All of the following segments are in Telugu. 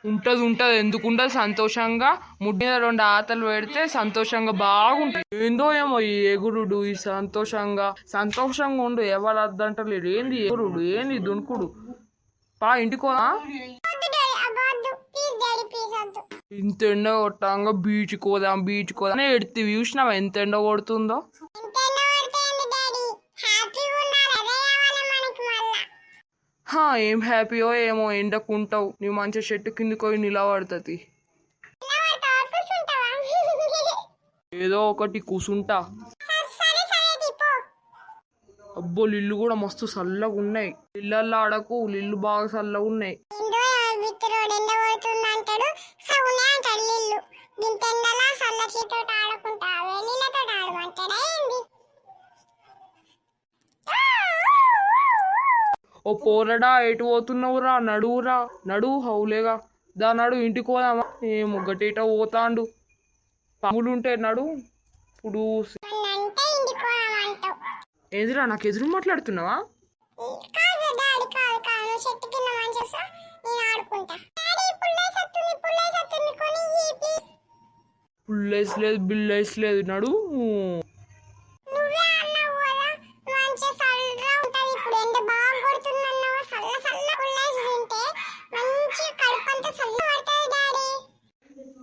ఉంటది ఉంటది, ఎందుకుంటది సంతోషంగా. ముడ్డి మీద 2 ఆతలు పెడితే సంతోషంగా బాగుంటుంది. ఏందో ఏమో ఈ ఎగురుడు, ఈ సంతోషంగా ఉండు, ఎవరు అద్దంటలేడు. ఏంది ఎగురుడు, ఏంది దుణుకుడు. పా ఇంటికోదా. ఇంత ఎండ కొట్టంగా బీచ్ కోదాం ఎడితే చూసినావా ఎంత ఎండ కొడుతుందో. ఏం హ్యాపీయో ఏమో, ఎండకుంటావు నీ మంచిగా చెట్టు కిందికి పోయి నిలబడుతుంది. ఏదో ఒకటి కూసుంటా. అబ్బో ఇల్లు కూడా మస్తు చల్లగా ఉన్నాయి. ఇళ్ళల్లో ఆడకు, ఇల్లు బాగా చల్లగా ఉన్నాయి. ఓ పోరడా ఎటు పోతున్నావురా, నడువురా, నడువు హౌలేగా. దా నడు, ఇంటికి పోదామా. ఏమో గట్టేట పోతాండు, పాములుంటే నడు. ఇప్పుడు ఎదురా నాకు ఎదురు మాట్లాడుతున్నావా. పుల్లేసి లేదు బిల్లేసి లేదు, నడు.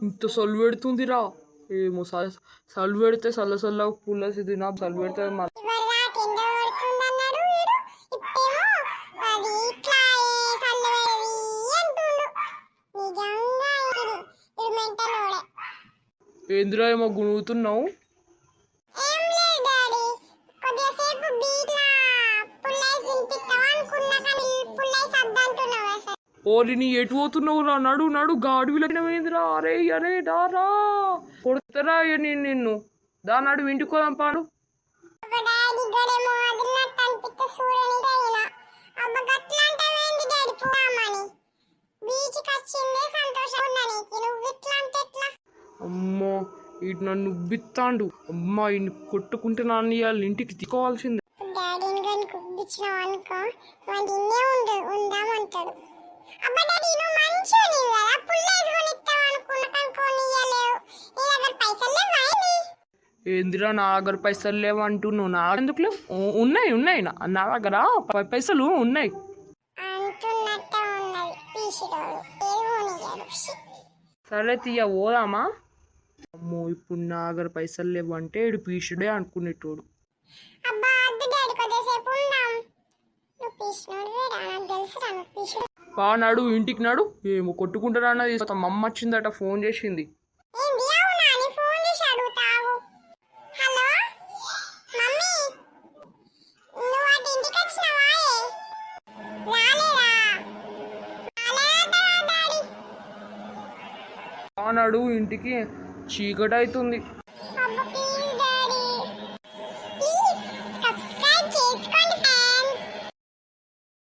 ఇంత సల్లు పెడుతుందిరా. ఏమో సల్లు పెడితే చల్ల పుల్లసి తినా, సల్లు పెడితే ఏందిరా ఏమో గుణుగుతున్నావు. ఓలిని ఎటు పోతున్నావు రా, నడు నడు. గాడి విలకినమైందిరా. అరే అరే డారా, కొడతారా నిన్ను. దా నడు, ఇంటికి పోదాం పాడు. అమ్మో ఇటు నన్ను ఉబ్బిత్తాండు. అమ్మా ఇన్ని కొట్టుకుంటే నన్ను ఇవాళ ఇంటికి తీసుకోవాల్సిందే. ఏందిరా నా దగ్గర పైసలు లేవు అంటున్నావు. నా ఎందుకు లేవు? ఉన్నాయి నా దగ్గర పైసలు ఉన్నాయి. సరే తీయ పోదామా. అమ్మో ఇప్పుడు నా దగ్గర పైసలు లేవు అంటే ఇడు పీసుడే అనుకునేటోడు. నడు, ఇంటికి నడు. ఏమో కొట్టుకుంటారా అన్నది. మమ్మ వచ్చిందట, ఫోన్ చేసింది. నడు ఇంటికి, చీకటి అవుతుంది.